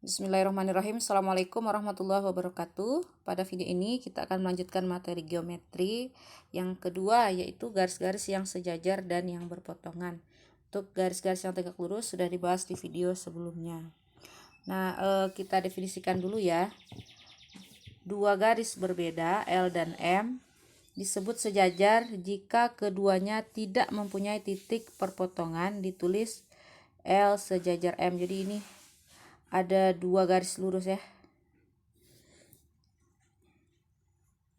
Bismillahirrahmanirrahim. Assalamualaikum warahmatullahi wabarakatuh. Pada video ini kita akan melanjutkan materi geometri yang kedua, yaitu garis-garis yang sejajar dan yang berpotongan. Untuk garis-garis yang tegak lurus sudah dibahas di video sebelumnya. Nah, kita definisikan dulu ya. Dua garis berbeda L dan M disebut sejajar jika keduanya tidak mempunyai titik perpotongan, ditulis L sejajar M. Jadi ini ada dua garis lurus ya.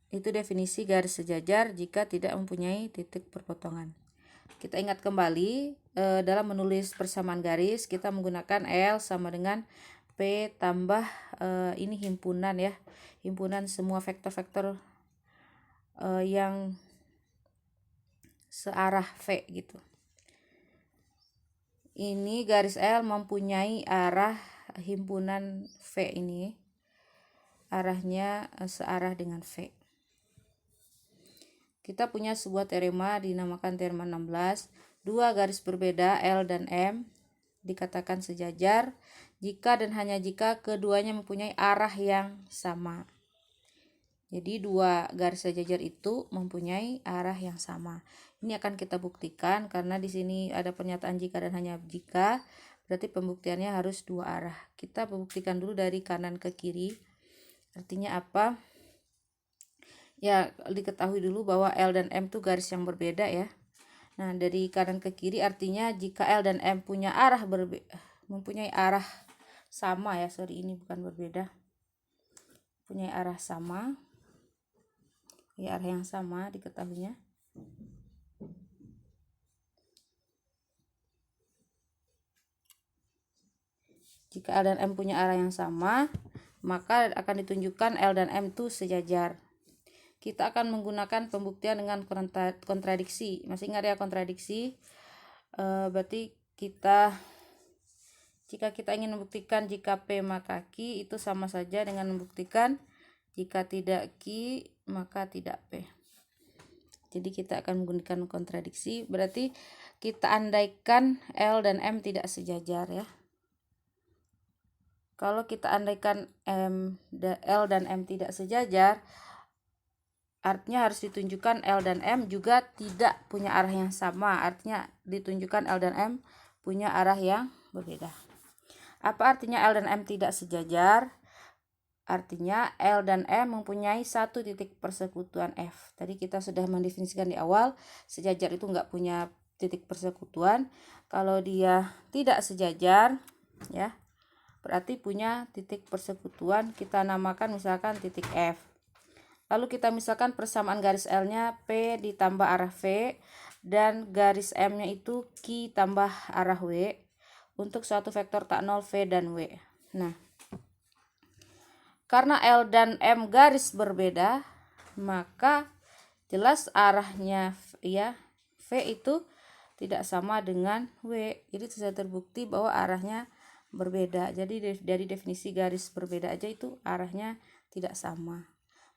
Itu definisi garis sejajar jika tidak mempunyai titik perpotongan. Kita ingat kembali dalam menulis persamaan garis kita menggunakan L sama dengan P tambah ini himpunan ya. Himpunan semua vektor-vektor yang searah V gitu. Ini garis L mempunyai arah himpunan V ini, arahnya searah dengan V. Kita punya sebuah teorema dinamakan teorema 16. Dua garis berbeda L dan M dikatakan sejajar jika dan hanya jika keduanya mempunyai arah yang sama. Jadi dua garis sejajar itu mempunyai arah yang sama. Ini akan kita buktikan karena di sini ada pernyataan jika dan hanya jika. Berarti pembuktiannya harus dua arah. Kita membuktikan dulu dari kanan ke kiri. Artinya apa? Ya, diketahui dulu bahwa L dan M itu garis yang berbeda ya. Nah, dari kanan ke kiri artinya jika L dan M punya arah mempunyai arah sama ya. Ini bukan berbeda. Punya arah sama. Ya, arah yang sama diketahuinya. Jika L dan M punya arah yang sama, maka akan ditunjukkan L dan M itu sejajar. Kita akan menggunakan pembuktian dengan kontradiksi. Masih ingat ya kontradiksi? Berarti jika kita ingin membuktikan jika P maka Q, itu sama saja dengan membuktikan jika tidak Q maka tidak P. Jadi kita akan menggunakan kontradiksi. Berarti kita andaikan L dan M tidak sejajar ya. Kalau kita andaikan L dan M tidak sejajar, artinya harus ditunjukkan L dan M juga tidak punya arah yang sama. Artinya ditunjukkan L dan M punya arah yang berbeda. Apa artinya L dan M tidak sejajar? Artinya L dan M mempunyai satu titik persekutuan F. Tadi kita sudah mendefinisikan di awal, sejajar itu nggak punya titik persekutuan. Kalau dia tidak sejajar, ya, berarti punya titik persekutuan, kita namakan misalkan titik F. Lalu kita misalkan persamaan garis L-nya P ditambah arah V dan garis M-nya itu Q tambah arah W untuk suatu vektor tak nol V dan W. Nah, karena L dan M garis berbeda, maka jelas arahnya ya V itu tidak sama dengan W. Jadi sudah terbukti bahwa arahnya berbeda. Jadi dari definisi garis berbeda aja itu arahnya tidak sama.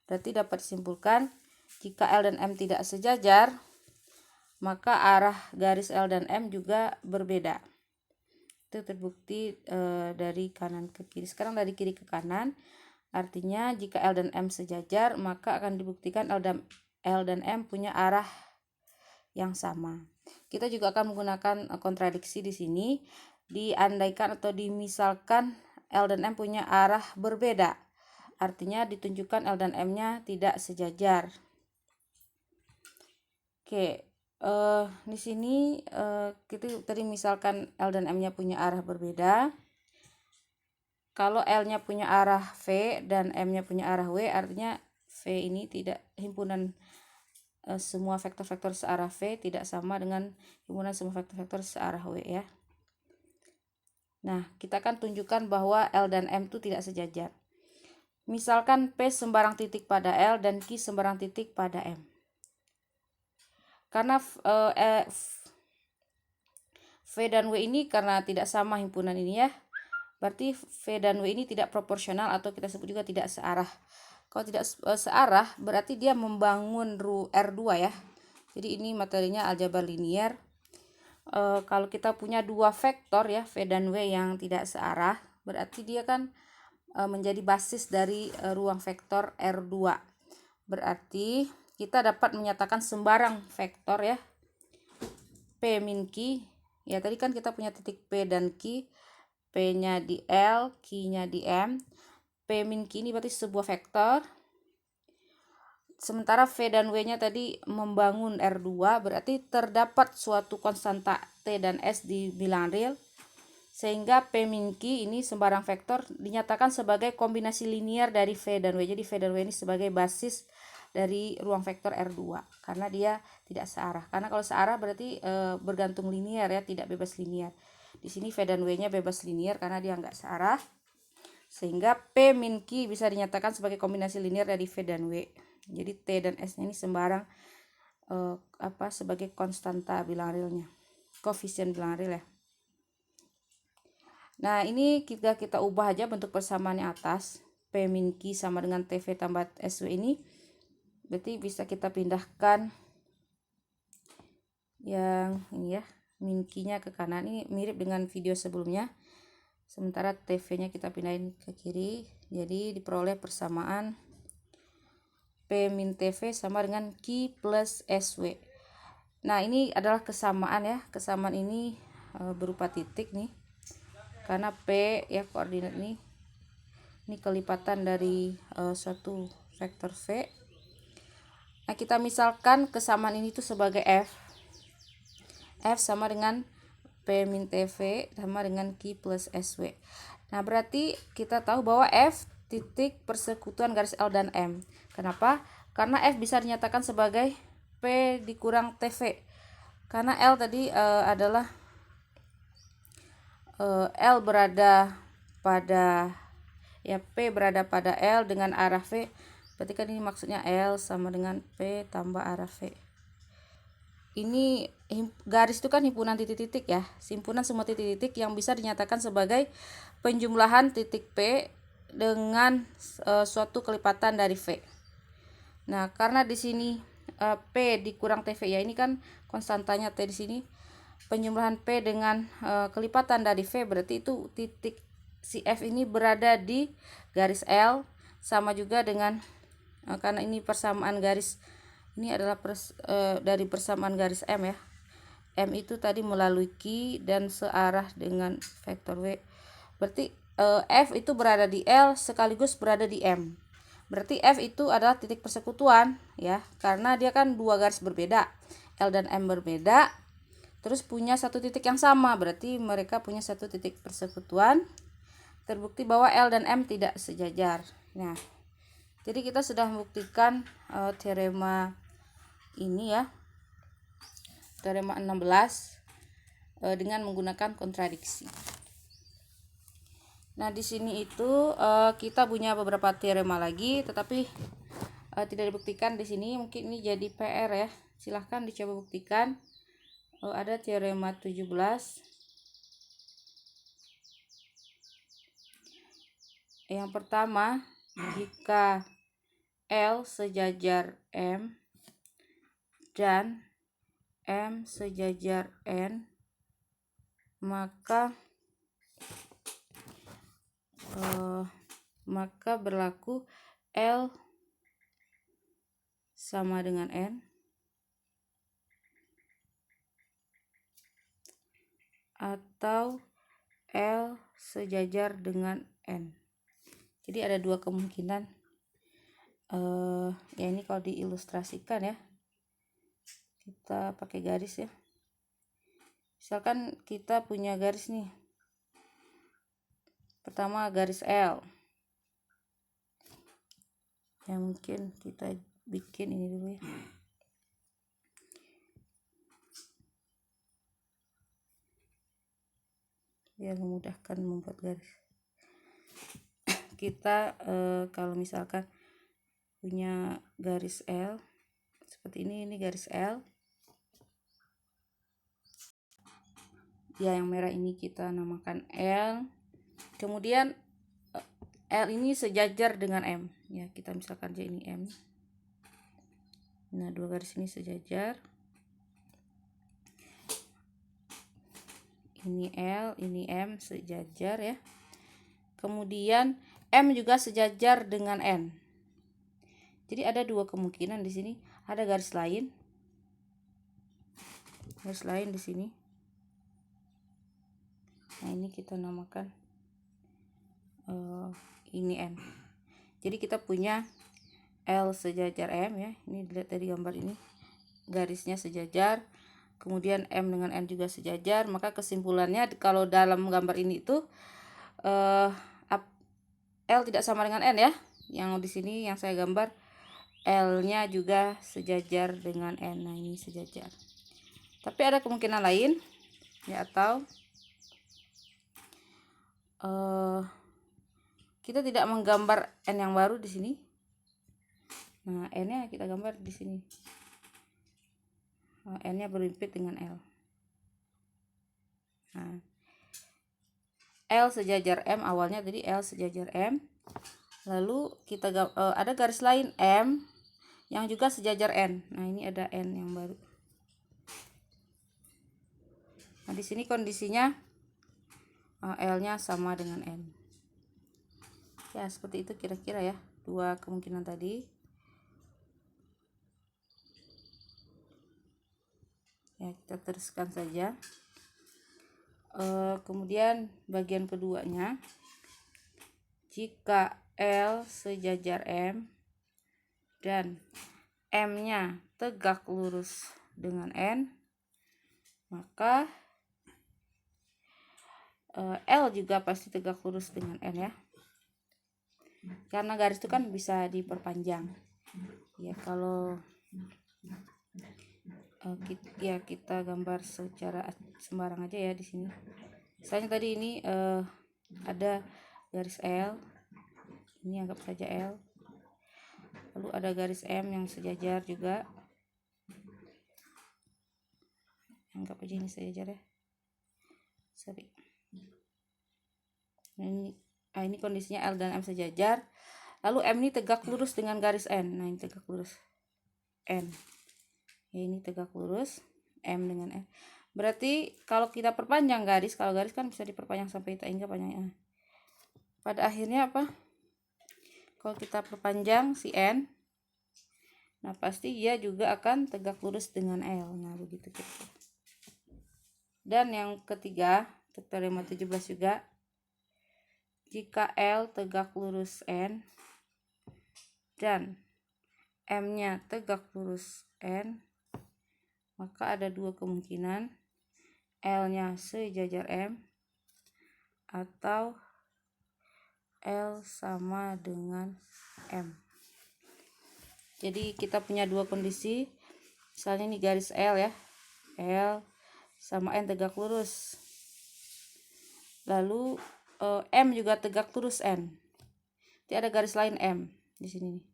Berarti dapat disimpulkan jika L dan M tidak sejajar, maka arah garis L dan M juga berbeda. Itu terbukti dari kanan ke kiri. Sekarang dari kiri ke kanan, artinya jika L dan M sejajar, maka akan dibuktikan L dan M punya arah yang sama. Kita juga akan menggunakan kontradiksi di sini. Diandaikan atau dimisalkan L dan M punya arah berbeda, artinya ditunjukkan L dan M-nya tidak sejajar. Oke, di sini kita tadi misalkan L dan M-nya punya arah berbeda. Kalau L-nya punya arah V dan M-nya punya arah W, artinya V ini tidak himpunan semua vektor-vektor searah V tidak sama dengan himpunan semua vektor-vektor searah W ya. Nah, kita akan tunjukkan bahwa L dan M itu tidak sejajar. Misalkan P sembarang titik pada L dan Q sembarang titik pada M. Karena V dan W ini karena tidak sama himpunan ini ya, berarti V dan W ini tidak proporsional atau kita sebut juga tidak searah. Kalau tidak searah berarti dia membangun R2 ya. Jadi ini materinya aljabar linier. Kalau kita punya dua vektor ya V dan W yang tidak searah, berarti dia kan menjadi basis dari ruang vektor R2. Berarti kita dapat menyatakan sembarang vektor ya, P min Q. Ya tadi kan kita punya titik P dan Q, P-nya di L, Q-nya di M. P min Q ini berarti sebuah vektor. Sementara V dan W-nya tadi membangun R2, berarti terdapat suatu konstanta T dan S di bilangan real, sehingga P min Q ini sembarang vektor dinyatakan sebagai kombinasi linear dari V dan W. Jadi V dan W ini sebagai basis dari ruang vektor R2 karena dia tidak searah. Karena kalau searah berarti bergantung linear ya, tidak bebas linear. Di sini V dan W-nya bebas linear karena dia nggak searah, sehingga P min Q bisa dinyatakan sebagai kombinasi linear dari V dan W. Jadi T dan S-nya ini sembarang sebagai konstanta bilangan realnya, koefisien bilangan real ya. Nah ini kita ubah aja bentuk persamaan yang atas, P min Q sama dengan TV tambah SW ini, berarti bisa kita pindahkan yang ini ya, min Q-nya ke kanan. Ini mirip dengan video sebelumnya, sementara TV-nya kita pindahin ke kiri, jadi diperoleh persamaan P min TV sama dengan Q plus SW. Nah ini adalah kesamaan ya, kesamaan ini berupa titik nih, karena P ya koordinat ini kelipatan dari suatu vektor V. Nah kita misalkan kesamaan ini tuh sebagai F sama dengan P min TV sama dengan Q plus SW. Nah berarti kita tahu bahwa F titik persekutuan garis L dan M. Kenapa? Karena F bisa dinyatakan sebagai P dikurang TV. Karena L tadi adalah L berada pada ya, P berada pada L dengan arah V. Berarti kan ini maksudnya L sama dengan P tambah arah V. Ini garis itu kan himpunan titik-titik ya, simpunan semua titik-titik yang bisa dinyatakan sebagai penjumlahan titik P dengan suatu kelipatan dari V. Nah, karena di sini P dikurang TV ya, ini kan konstantanya T di sini. Penjumlahan P dengan kelipatan dari V, berarti itu titik si F ini berada di garis L, sama juga dengan karena ini persamaan garis, ini adalah dari persamaan garis M ya. M itu tadi melalui Q dan searah dengan vektor W. Berarti F itu berada di L sekaligus berada di M. Berarti F itu adalah titik persekutuan ya, karena dia kan dua garis berbeda, L dan M berbeda, terus punya satu titik yang sama, berarti mereka punya satu titik persekutuan. Terbukti bahwa L dan M tidak sejajar. Nah, jadi kita sudah membuktikan teorema ini ya, teorema 16 dengan menggunakan kontradiksi. Nah di sini itu kita punya beberapa teorema lagi, tetapi tidak dibuktikan di sini. Mungkin ini jadi PR ya. Silahkan dicoba buktikan. Ada teorema 17. Yang pertama, jika L sejajar M dan M sejajar N, maka berlaku L sama dengan N atau L sejajar dengan N. Jadi ada dua kemungkinan. Ya ini kalau diilustrasikan ya, kita pakai garis ya. Misalkan kita punya garis nih, pertama garis L ya, mungkin kita bikin ini dulu ya. Biar memudahkan membuat garis. Kita kalau misalkan punya garis L seperti ini garis L ya, yang merah ini kita namakan L. Kemudian L ini sejajar dengan M ya, kita misalkan aja ini M. Nah dua garis ini sejajar, ini L, ini M sejajar ya. kemudian M juga sejajar dengan N. Jadi ada dua kemungkinan di sini, ada garis lain di sini. Nah, ini kita namakan ini N. Jadi kita punya L sejajar M ya. Ini dilihat dari gambar ini, garisnya sejajar. Kemudian M dengan N juga sejajar. Maka kesimpulannya kalau dalam gambar ini itu L tidak sama dengan N ya. Yang di sini yang saya gambar L-nya juga sejajar dengan N. Nah, ini sejajar. Tapi ada kemungkinan lain ya, atau kita tidak menggambar N yang baru di sini. Nah, N-nya kita gambar di sini. N-nya berhimpit dengan L. Nah, L sejajar M awalnya, jadi L sejajar M. Lalu kita ada garis lain M yang juga sejajar N. Nah, ini ada N yang baru. Nah, di sini kondisinya L-nya sama dengan N. Ya, seperti itu kira-kira ya, dua kemungkinan tadi. Ya, kita teruskan saja. Kemudian bagian keduanya, jika L sejajar M dan M-nya tegak lurus dengan N, maka L juga pasti tegak lurus dengan N ya. Karena garis itu kan bisa diperpanjang. Ya, kalau kita gambar secara sembarang aja ya di sini. Misalnya tadi ini ada garis L, ini anggap saja L. Lalu ada garis M yang sejajar juga, anggap aja ini sejajar ya. Sorry. Ini kondisinya L dan M sejajar. Lalu M ini tegak lurus dengan garis N. Nah, ini tegak lurus N. Ya, ini tegak lurus M dengan N. Berarti kalau kita perpanjang garis, kalau garis kan bisa diperpanjang sampai hingga panjangnya. Pada akhirnya apa? Kalau kita perpanjang si N, nah pasti dia juga akan tegak lurus dengan L. Nah, begitu kira-kira. Dan yang ketiga, teorema 17 juga, jika L tegak lurus N dan M-nya tegak lurus N, maka ada dua kemungkinan, L-nya sejajar M atau L sama dengan M. Jadi kita punya dua kondisi. Misalnya ini garis L ya, L sama N tegak lurus. Lalu M juga tegak lurus N. Jadi ada garis lain M di sini nih.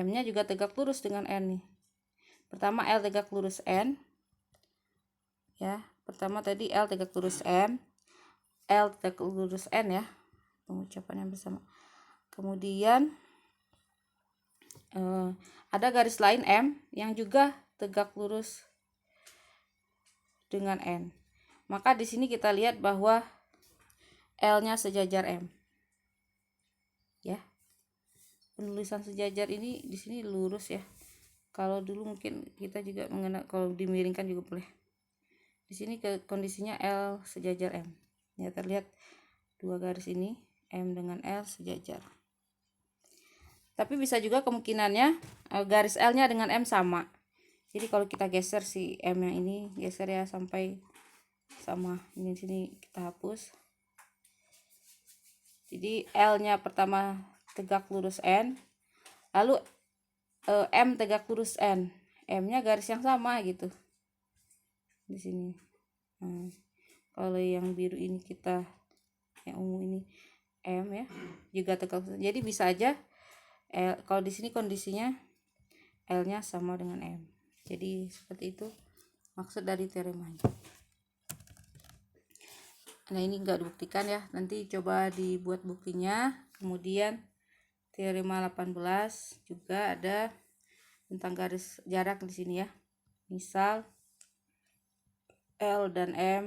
M-nya juga tegak lurus dengan N nih. Pertama L tegak lurus N. Ya, pertama tadi L tegak lurus M, L tegak lurus N ya, pengucapan yang bersama. Kemudian ada garis lain M yang juga tegak lurus dengan N. Maka di sini kita lihat bahwa L-nya sejajar M. Ya. Penulisan sejajar ini di sini lurus ya. Kalau dulu mungkin kita juga mengenal, kalau dimiringkan juga boleh. Di sini kondisinya L sejajar M. Ya, terlihat dua garis ini, M dengan L sejajar. Tapi bisa juga kemungkinannya garis L-nya dengan M sama. Jadi kalau kita geser si M yang ini, geser ya sampai sama. Ini sini kita hapus. Jadi L-nya pertama tegak lurus N, lalu M tegak lurus N. M-nya garis yang sama gitu. Di sini. Nah, kalau yang biru ini kita, yang ungu ini M ya, juga tegak lurus. Jadi bisa aja kalau di sini kondisinya L-nya sama dengan M. Jadi seperti itu maksud dari teoremanya. Nah, ini enggak dibuktikan ya. Nanti coba dibuat buktinya. Kemudian teorema 18 juga ada tentang garis jarak di sini ya. Misal L dan M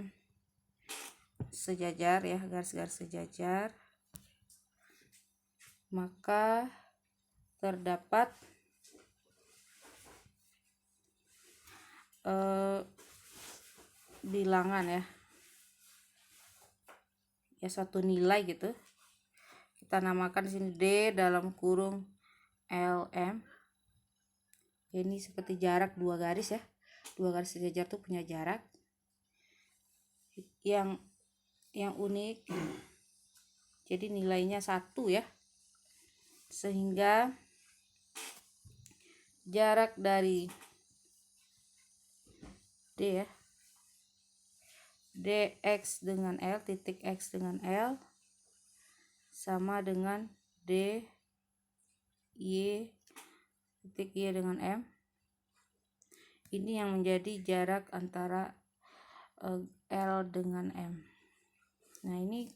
sejajar ya, garis-garis sejajar, maka terdapat bilangan ya suatu nilai gitu. Kita namakan di sini D dalam kurung LM. Ini seperti jarak dua garis ya. Dua garis sejajar tuh punya jarak. Yang unik, jadi nilainya 1 ya. Sehingga jarak dari D ya, dx dengan L, titik X dengan L sama dengan D Y titik Y dengan M. Ini yang menjadi jarak antara L dengan M. Nah, ini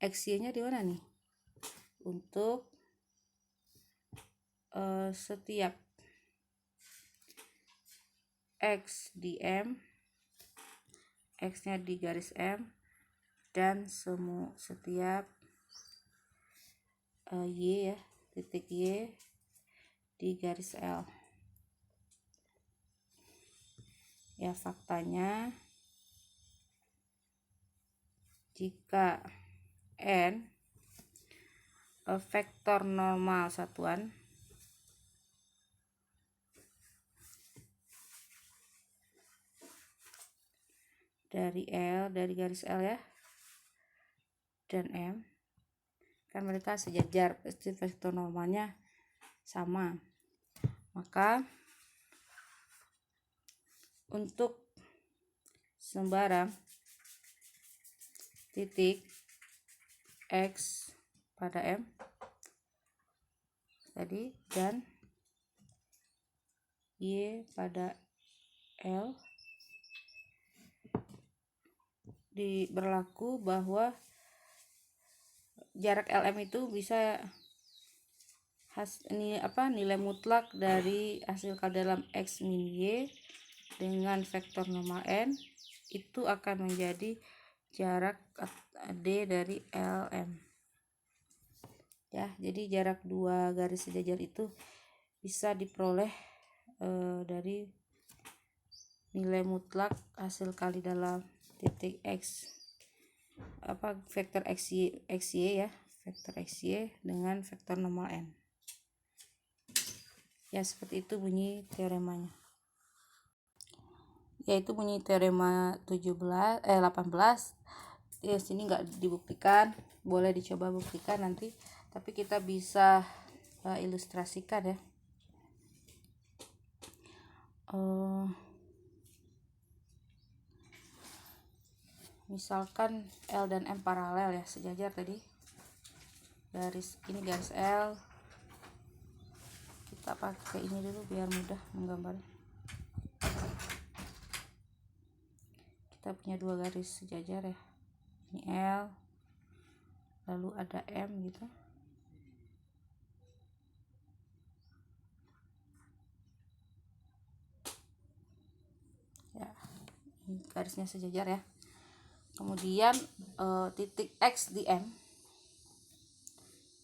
XY nya di mana nih? Untuk setiap X di M, X nya di garis M, dan setiap Y ya, titik Y di garis L. Ya, faktanya jika N vektor normal satuan dari L, dari garis L ya, dan M, kan mereka sejajar, vektor normalnya sama, maka untuk sembarang titik X pada M tadi dan Y pada L, berlaku bahwa jarak LM itu bisa nilai mutlak dari hasil kali dalam X min Y dengan vektor normal N itu akan menjadi jarak D dari LM ya. Jadi jarak dua garis sejajar itu bisa diperoleh dari nilai mutlak hasil kali dalam titik X vektor XY ya, vektor XY dengan vektor normal N ya. Seperti itu bunyi teoremanya, yaitu bunyi teorema 18 ya. Sini nggak dibuktikan, boleh dicoba buktikan nanti, tapi kita bisa ilustrasikan ya. Misalkan L dan M paralel ya, sejajar tadi. Ini garis L, kita pakai ini dulu biar mudah menggambar. Kita punya dua garis sejajar ya, ini L lalu ada M gitu. Ya, ini garisnya sejajar ya. Kemudian titik X di M,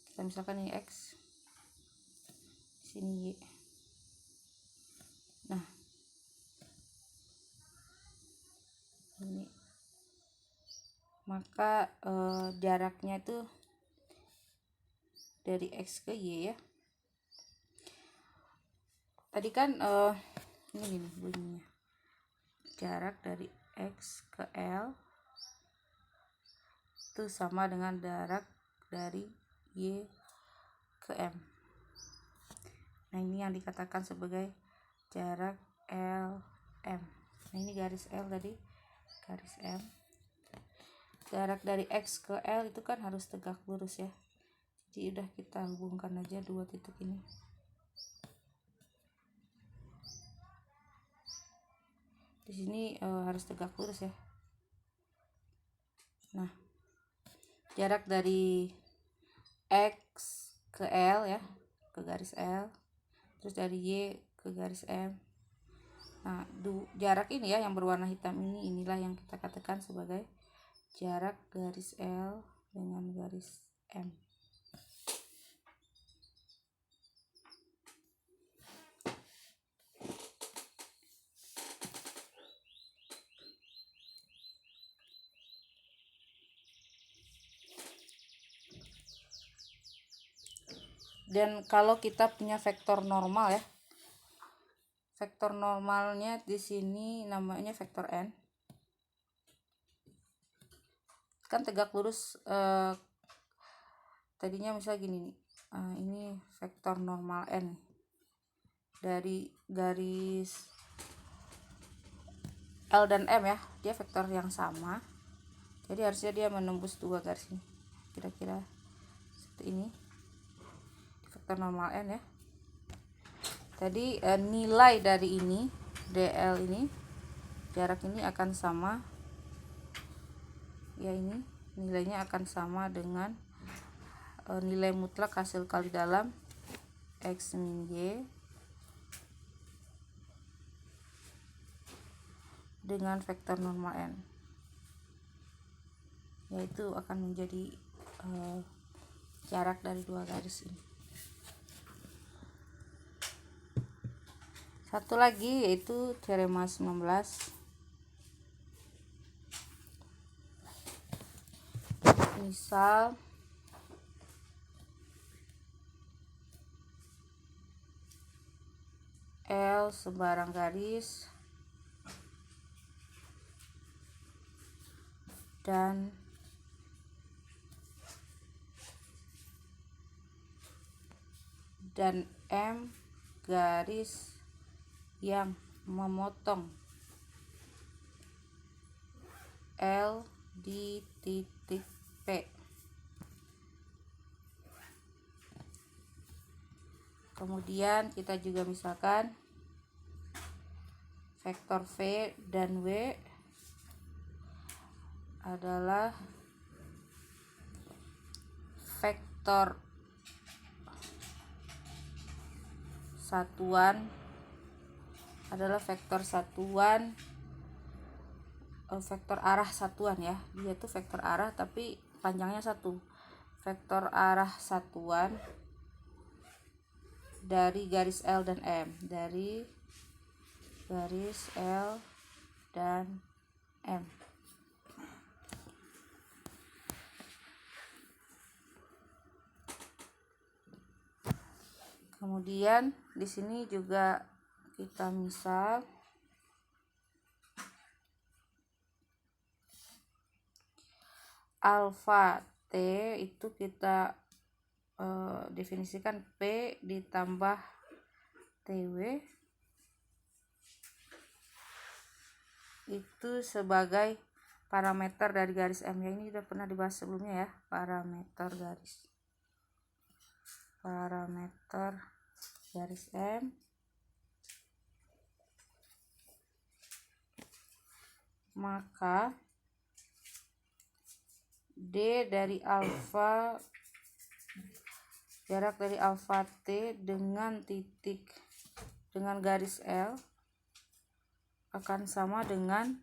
kita misalkan ini X, sini Y. Nah, ini maka jaraknya itu dari X ke Y ya. Tadi kan ini gini bunyinya, jarak dari X ke L itu sama dengan jarak dari Y ke M. Nah, ini yang dikatakan sebagai jarak LM. Nah, ini garis L tadi, garis M. Jarak dari X ke L itu kan harus tegak lurus ya. Jadi udah kita hubungkan aja dua titik ini. Di sini harus tegak lurus ya. Nah, jarak dari X ke L ya, ke garis L, terus dari Y ke garis M. Nah, jarak ini ya yang berwarna hitam ini, inilah yang kita katakan sebagai jarak garis L dengan garis M. Dan kalau kita punya vektor normal ya, vektor normalnya di sini namanya vektor n, kan tegak lurus. Tadinya misal gini nih, ini vektor normal n dari garis L dan M ya, dia vektor yang sama, jadi harusnya dia menembus dua garis ini, kira-kira seperti ini, vektor normal n ya. Tadi nilai dari ini DL ini, jarak ini akan sama ya, ini nilainya akan sama dengan nilai mutlak hasil kali dalam X min Y dengan vektor normal n, yaitu akan menjadi jarak dari dua garis ini. Satu lagi yaitu teorema 19. Misal L sebarang garis dan M garis yang memotong L di titik P. Kemudian kita juga misalkan vektor V dan W adalah vektor satuan, vektor arah satuan ya, dia tuh vektor arah tapi panjangnya satu, vektor arah satuan dari garis L dan M, dari garis L dan M. Kemudian di sini juga kita misal alfa T itu kita definisikan P ditambah TW itu sebagai parameter dari garis M ya. Ini udah pernah dibahas sebelumnya ya, parameter garis M. Maka D dari alfa, jarak dari alfa T dengan garis L akan sama dengan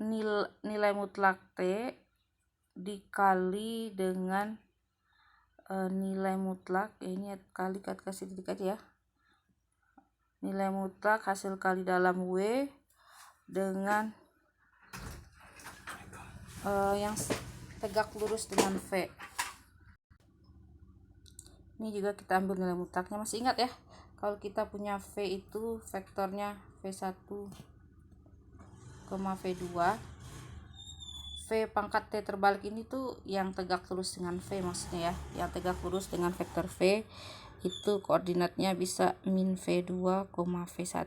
nilai mutlak T dikali dengan nilai mutlak, ini kali kasih titik aja ya, nilai mutlak hasil kali dalam W dengan yang tegak lurus dengan V. Ini juga kita ambil nilai mutlaknya. Masih ingat ya, kalau kita punya V itu vektornya V1, V2, V pangkat T terbalik ini tuh yang tegak lurus dengan V maksudnya ya, yang tegak lurus dengan vektor V itu koordinatnya bisa min V2, V1,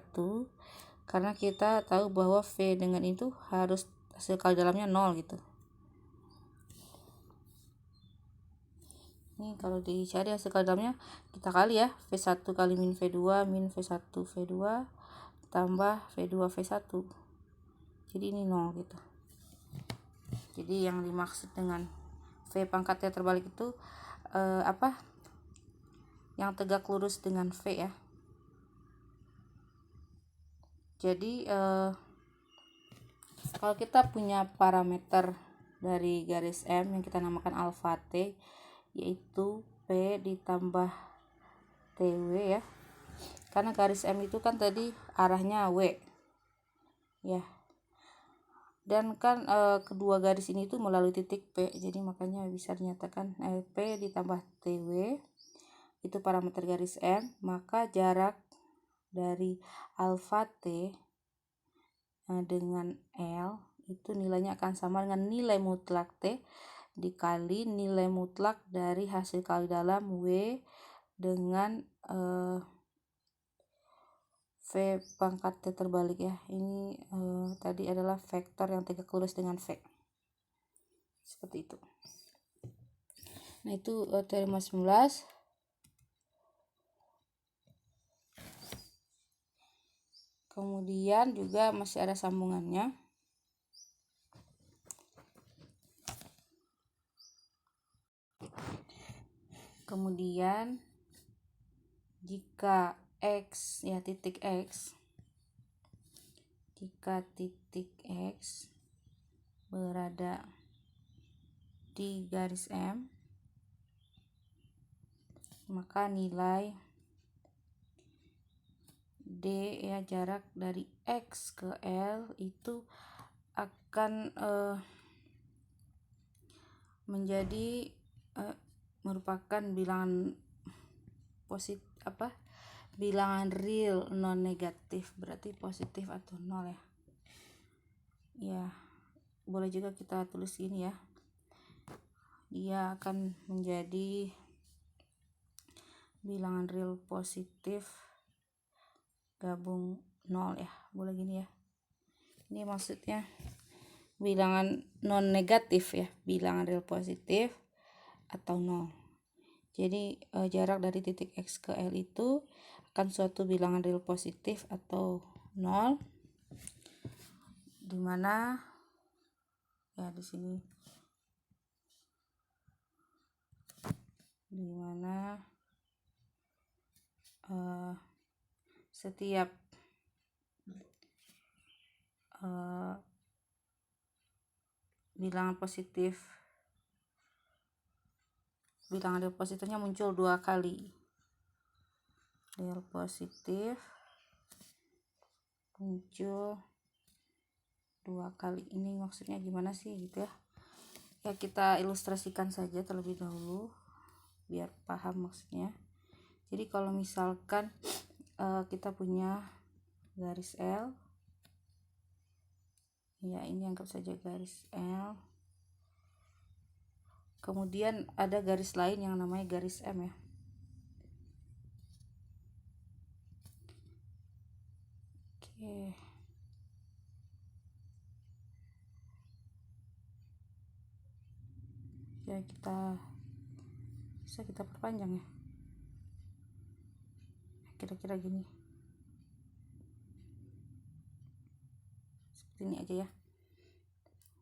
karena kita tahu bahwa V dengan itu harus hasil kali dalamnya 0 gitu. Ini kalau dicari hasil kali dalamnya kita kali ya, V1 kali min V2 V2 tambah V2 V1, jadi ini 0 gitu. Jadi yang dimaksud dengan V pangkatnya terbalik itu apa? Yang tegak lurus dengan V ya. Jadi Kalau kita punya parameter dari garis M yang kita namakan alfa T, yaitu P ditambah TW ya. Karena garis M itu kan tadi arahnya W ya. Dan kan kedua garis ini tuh melalui titik P, jadi makanya bisa dinyatakan P ditambah TW itu parameter garis M, maka jarak dari alfa T dengan L itu nilainya akan sama dengan nilai mutlak T dikali nilai mutlak dari hasil kali dalam W dengan V pangkat T terbalik ya. Ini tadi adalah vektor yang tegak lurus dengan V. Seperti itu. Nah, itu teorema 19. Kemudian juga masih ada sambungannya. Kemudian jika X ya titik X, jika titik X berada di garis M, maka nilai D ya jarak dari X ke L itu akan menjadi merupakan bilangan positif bilangan real non negatif, berarti positif atau nol ya. Ya, boleh juga kita tulis gini ya. Dia akan menjadi bilangan real positif gabung nol ya, boleh gini ya. Ini maksudnya bilangan non negatif ya, bilangan real positif atau nol. Jadi jarak dari titik X ke L itu akan suatu bilangan real positif atau nol, dimana ya di sini dimana setiap bilangan real positifnya muncul 2 kali. Real positif muncul 2 kali. Ini maksudnya gimana sih gitu ya. Ya, kita ilustrasikan saja terlebih dahulu biar paham maksudnya. Jadi kalau misalkan kita punya garis L ya, ini anggap saja garis L, kemudian ada garis lain yang namanya garis M ya. Oke. Ya, bisa kita perpanjang ya, kira-kira gini, seperti ini aja ya.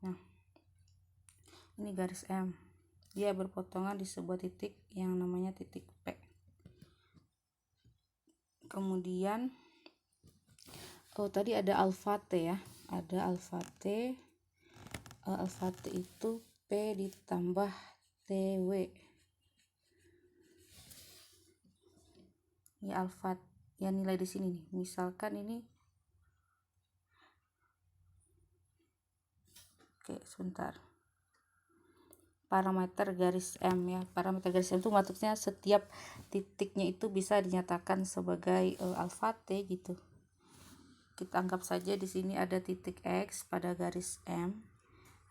Nah, ini garis M, dia berpotongan di sebuah titik yang namanya titik P. Kemudian tadi ada alfa T ya, ada alfa T. Alfa T itu P ditambah TW ya. Alfa ya nilai di sini nih, misalkan ini, oke sebentar, parameter garis M ya. Parameter garis M itu maksudnya setiap titiknya itu bisa dinyatakan sebagai alfa T gitu. Kita anggap saja di sini ada titik X pada garis M,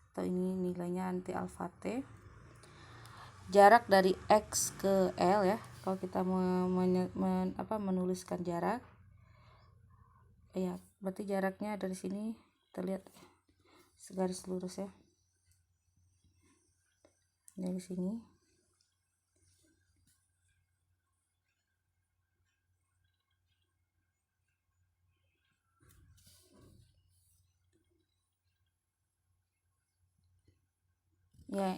atau ini nilainya nanti alfa T. Jarak dari X ke L ya, kalau kita menuliskan jarak ya, berarti jaraknya dari sini terlihat segaris lurus ya, dari sini ya.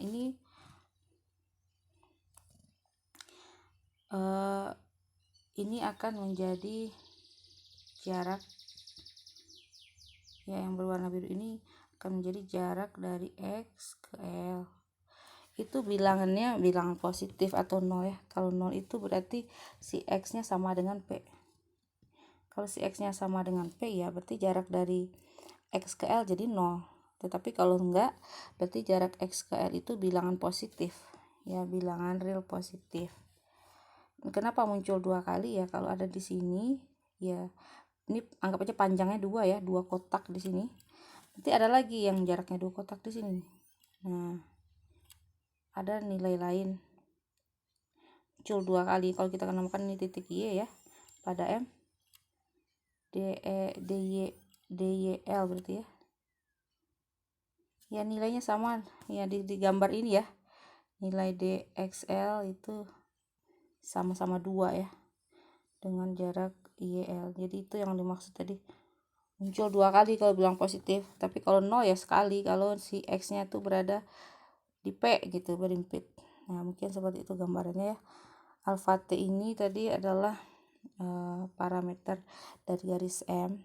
Ini akan menjadi jarak ya, yang berwarna biru ini akan menjadi jarak dari X ke L. Itu bilangannya bilangan positif atau 0 ya. Kalau 0 itu berarti si X nya sama dengan P. Kalau si X nya sama dengan P ya berarti jarak dari X ke L jadi 0. Tetapi kalau enggak berarti jarak X ke L itu bilangan positif ya, bilangan real positif. Kenapa muncul 2 kali ya? Kalau ada di sini ya, ini anggap aja panjangnya 2 ya, 2 kotak di sini. Nanti ada lagi yang jaraknya 2 kotak di sini. Nah, ada nilai lain muncul 2 kali. Kalau kita namakan ini titik Y ya, pada M DYL berarti ya. Ya nilainya sama ya di gambar ini ya. Nilai DXL itu sama-sama 2 ya, dengan jarak YL. Jadi itu yang dimaksud tadi, muncul 2 kali kalau bilang positif. Tapi kalau 0 ya sekali kalau si X nya itu berada di P gitu, berimpit. Nah mungkin seperti itu gambarannya ya. Alfa T ini tadi adalah parameter dari garis M.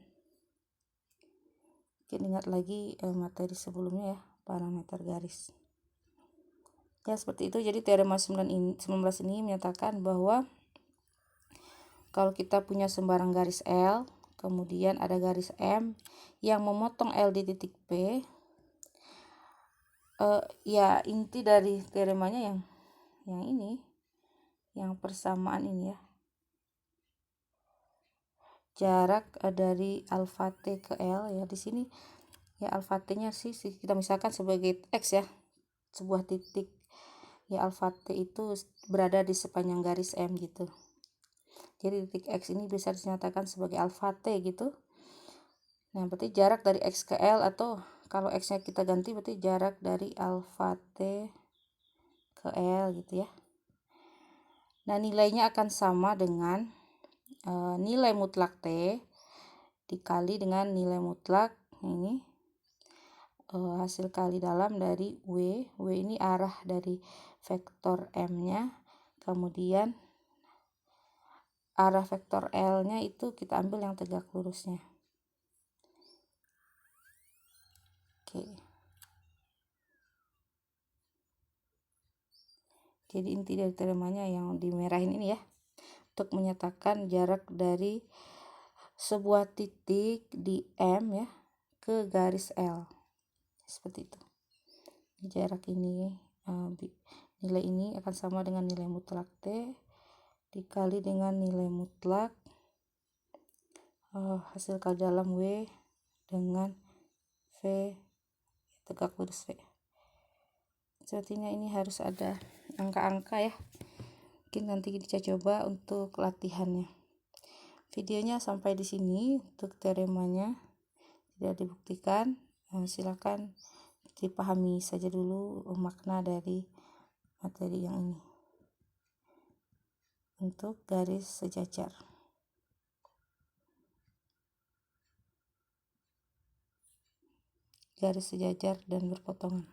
Mungkin ingat lagi materi sebelumnya ya, parameter garis ya, seperti itu. Jadi teorema 19 ini menyatakan bahwa kalau kita punya sembarang garis L, kemudian ada garis M yang memotong L di titik P, ya inti dari teoremanya yang ini, yang persamaan ini ya, jarak dari alfa T ke L ya. Di sini ya alfa T nya sih kita misalkan sebagai X ya, sebuah titik ya. Alfa T itu berada di sepanjang garis M gitu. Jadi titik X ini bisa dinyatakan sebagai alfa T gitu. Nah berarti jarak dari X ke L, atau kalau X nya kita ganti berarti jarak dari alfa T ke L gitu ya. Nah nilainya akan sama dengan nilai mutlak T dikali dengan nilai mutlak ini, hasil kali dalam dari W. W ini arah dari vektor M nya, kemudian arah vektor L nya itu kita ambil yang tegak lurusnya. Oke. Jadi inti dari teoremanya yang dimerahin ini ya, untuk menyatakan jarak dari sebuah titik di M ya ke garis L. Seperti itu. Jarak ini, nilai ini akan sama dengan nilai mutlak T dikali dengan nilai mutlak hasil kali dalam W dengan V tegak lurus V. Sepertinya ini harus ada angka-angka ya. Mungkin nanti kita coba untuk latihannya. Videonya sampai di sini untuk teoremanya, tidak dibuktikan. Silakan dipahami saja dulu makna dari materi yang ini. Untuk garis sejajar, dan berpotongan.